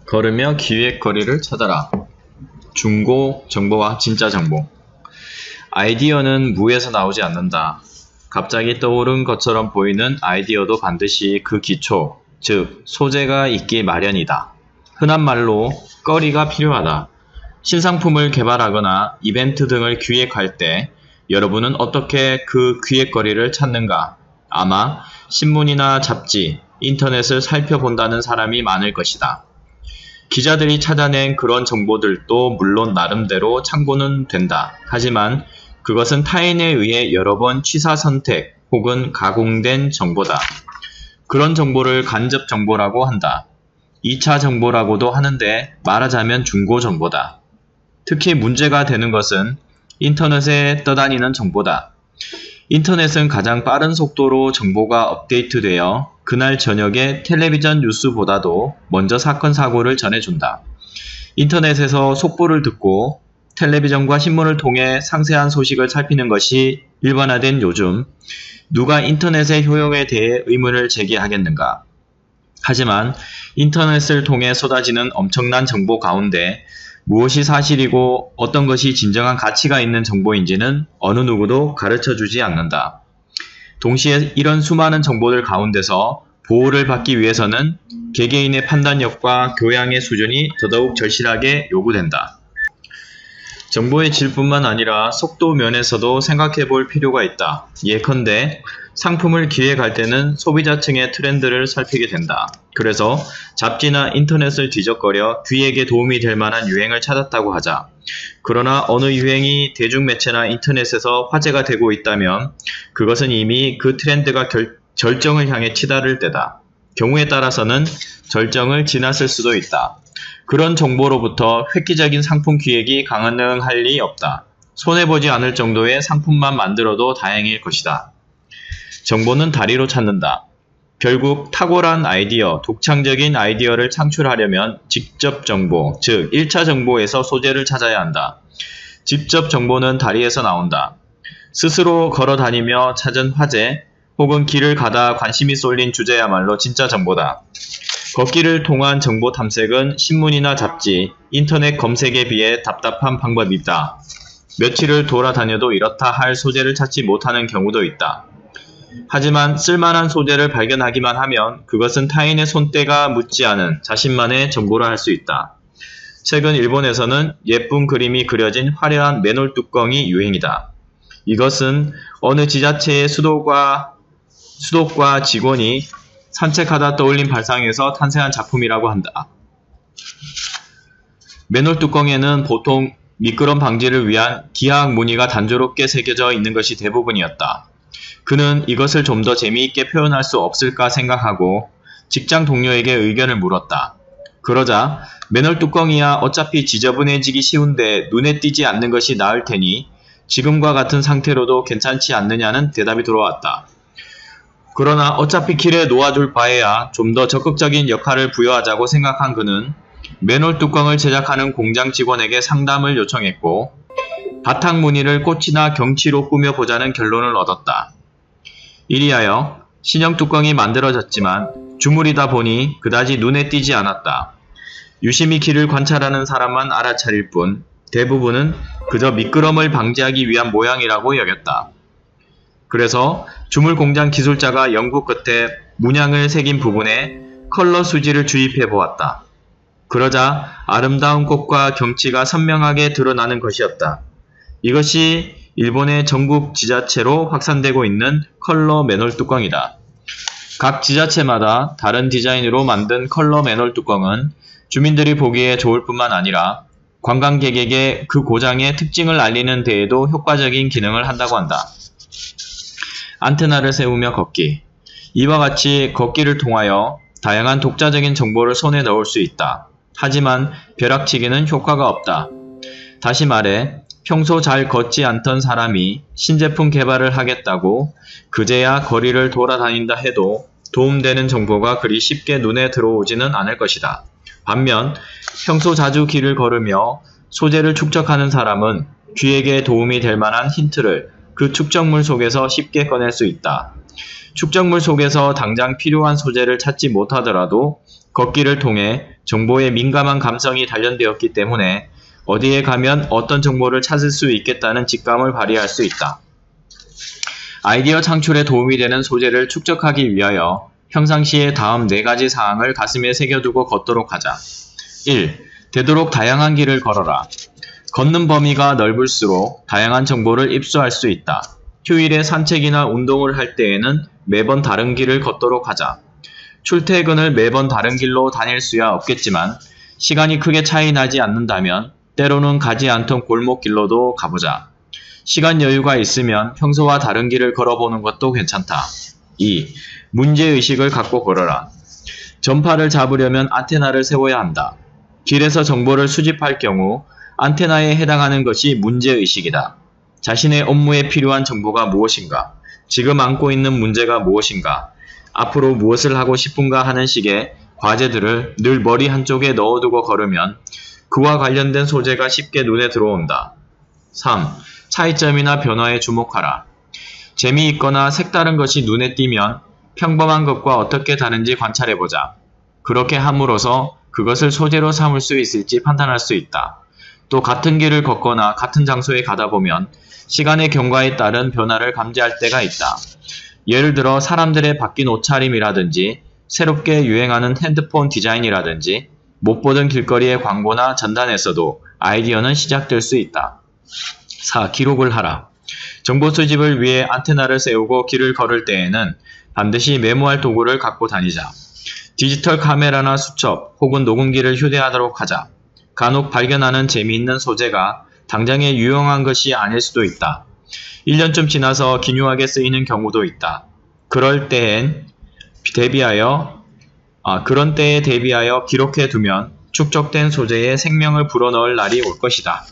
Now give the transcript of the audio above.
걸으며 기획거리를 찾아라. 중고 정보와 진짜 정보. 아이디어는 무에서 나오지 않는다. 갑자기 떠오른 것처럼 보이는 아이디어도 반드시 그 기초, 즉 소재가 있기 마련이다. 흔한 말로 거리가 필요하다. 신상품을 개발하거나 이벤트 등을 기획할 때 여러분은 어떻게 그 기획거리를 찾는가? 아마 신문이나 잡지, 인터넷을 살펴본다는 사람이 많을 것이다. 기자들이 찾아낸 그런 정보들도 물론 나름대로 참고는 된다. 하지만 그것은 타인에 의해 여러 번 취사 선택 혹은 가공된 정보다. 그런 정보를 간접 정보라고 한다. 2차 정보라고도 하는데 말하자면 중고 정보다. 특히 문제가 되는 것은 인터넷에 떠다니는 정보다. 인터넷은 가장 빠른 속도로 정보가 업데이트되어 그날 저녁에 텔레비전 뉴스보다도 먼저 사건 사고를 전해준다. 인터넷에서 속보를 듣고 텔레비전과 신문을 통해 상세한 소식을 살피는 것이 일반화된 요즘, 누가 인터넷의 효용에 대해 의문을 제기하겠는가? 하지만 인터넷을 통해 쏟아지는 엄청난 정보 가운데 무엇이 사실이고 어떤 것이 진정한 가치가 있는 정보인지는 어느 누구도 가르쳐주지 않는다. 동시에 이런 수많은 정보들 가운데서 보호를 받기 위해서는 개개인의 판단력과 교양의 수준이 더더욱 절실하게 요구된다. 정보의 질뿐만 아니라 속도 면에서도 생각해 볼 필요가 있다. 예컨대 상품을 기획할 때는 소비자층의 트렌드를 살피게 된다. 그래서 잡지나 인터넷을 뒤적거려 기획에 도움이 될 만한 유행을 찾았다고 하자. 그러나 어느 유행이 대중매체나 인터넷에서 화제가 되고 있다면 그것은 이미 그 트렌드가 절정을 향해 치달을 때다. 경우에 따라서는 절정을 지났을 수도 있다. 그런 정보로부터 획기적인 상품 기획이 가능할 리 없다. 손해보지 않을 정도의 상품만 만들어도 다행일 것이다. 정보는 다리로 찾는다. 결국 탁월한 아이디어, 독창적인 아이디어를 창출하려면 직접 정보, 즉 1차 정보에서 소재를 찾아야 한다. 직접 정보는 다리에서 나온다. 스스로 걸어다니며 찾은 화제, 혹은 길을 가다 관심이 쏠린 주제야말로 진짜 정보다. 걷기를 통한 정보 탐색은 신문이나 잡지, 인터넷 검색에 비해 답답한 방법이다. 며칠을 돌아다녀도 이렇다 할 소재를 찾지 못하는 경우도 있다. 하지만 쓸만한 소재를 발견하기만 하면 그것은 타인의 손때가 묻지 않은 자신만의 정보라 할 수 있다. 최근 일본에서는 예쁜 그림이 그려진 화려한 맨홀 뚜껑이 유행이다. 이것은 어느 지자체의 수도과 직원이 산책하다 떠올린 발상에서 탄생한 작품이라고 한다. 맨홀 뚜껑에는 보통 미끄럼 방지를 위한 기하학 무늬가 단조롭게 새겨져 있는 것이 대부분이었다. 그는 이것을 좀 더 재미있게 표현할 수 없을까 생각하고 직장 동료에게 의견을 물었다. 그러자 맨홀 뚜껑이야 어차피 지저분해지기 쉬운데 눈에 띄지 않는 것이 나을 테니 지금과 같은 상태로도 괜찮지 않느냐는 대답이 들어왔다. 그러나 어차피 길에 놓아둘 바에야 좀 더 적극적인 역할을 부여하자고 생각한 그는 맨홀 뚜껑을 제작하는 공장 직원에게 상담을 요청했고 바탕 무늬를 꽃이나 경치로 꾸며보자는 결론을 얻었다. 이리하여 신형 뚜껑이 만들어졌지만 주물이다 보니 그다지 눈에 띄지 않았다. 유심히 길을 관찰하는 사람만 알아차릴 뿐 대부분은 그저 미끄럼을 방지하기 위한 모양이라고 여겼다. 그래서 주물공장 기술자가 연구 끝에 문양을 새긴 부분에 컬러 수지를 주입해 보았다. 그러자 아름다운 꽃과 경치가 선명하게 드러나는 것이었다. 이것이 일본의 전국 지자체로 확산되고 있는 컬러 맨홀 뚜껑이다. 각 지자체마다 다른 디자인으로 만든 컬러 맨홀 뚜껑은 주민들이 보기에 좋을 뿐만 아니라 관광객에게 그 고장의 특징을 알리는 데에도 효과적인 기능을 한다고 한다. 안테나를 세우며 걷기. 이와 같이 걷기를 통하여 다양한 독자적인 정보를 손에 넣을 수 있다. 하지만 벼락치기는 효과가 없다. 다시 말해 평소 잘 걷지 않던 사람이 신제품 개발을 하겠다고 그제야 거리를 돌아다닌다 해도 도움되는 정보가 그리 쉽게 눈에 들어오지는 않을 것이다. 반면 평소 자주 길을 걸으며 소재를 축적하는 사람은 기획에 도움이 될 만한 힌트를 그 축적물 속에서 쉽게 꺼낼 수 있다. 축적물 속에서 당장 필요한 소재를 찾지 못하더라도 걷기를 통해 정보에 민감한 감성이 단련되었기 때문에 어디에 가면 어떤 정보를 찾을 수 있겠다는 직감을 발휘할 수 있다. 아이디어 창출에 도움이 되는 소재를 축적하기 위하여 평상시에 다음 4가지 사항을 가슴에 새겨두고 걷도록 하자. 1. 되도록 다양한 길을 걸어라. 걷는 범위가 넓을수록 다양한 정보를 입수할 수 있다. 휴일에 산책이나 운동을 할 때에는 매번 다른 길을 걷도록 하자. 출퇴근을 매번 다른 길로 다닐 수야 없겠지만 시간이 크게 차이 나지 않는다면 때로는 가지 않던 골목길로도 가보자. 시간 여유가 있으면 평소와 다른 길을 걸어보는 것도 괜찮다. 2. 문제의식을 갖고 걸어라. 전파를 잡으려면 안테나를 세워야 한다. 길에서 정보를 수집할 경우 안테나에 해당하는 것이 문제의식이다. 자신의 업무에 필요한 정보가 무엇인가? 지금 안고 있는 문제가 무엇인가? 앞으로 무엇을 하고 싶은가 하는 식의 과제들을 늘 머리 한쪽에 넣어두고 걸으면 그와 관련된 소재가 쉽게 눈에 들어온다. 3. 차이점이나 변화에 주목하라. 재미있거나 색다른 것이 눈에 띄면 평범한 것과 어떻게 다른지 관찰해보자. 그렇게 함으로써 그것을 소재로 삼을 수 있을지 판단할 수 있다. 또 같은 길을 걷거나 같은 장소에 가다 보면 시간의 경과에 따른 변화를 감지할 때가 있다. 예를 들어 사람들의 바뀐 옷차림이라든지 새롭게 유행하는 핸드폰 디자인이라든지 못 보던 길거리의 광고나 전단에서도 아이디어는 시작될 수 있다. 4. 기록을 하라. 정보 수집을 위해 안테나를 세우고 길을 걸을 때에는 반드시 메모할 도구를 갖고 다니자. 디지털 카메라나 수첩 혹은 녹음기를 휴대하도록 하자. 간혹 발견하는 재미있는 소재가 당장에 유용한 것이 아닐 수도 있다. 1년쯤 지나서 기묘하게 쓰이는 경우도 있다. 그런 때에 대비하여 기록해 두면 축적된 소재에 생명을 불어넣을 날이 올 것이다.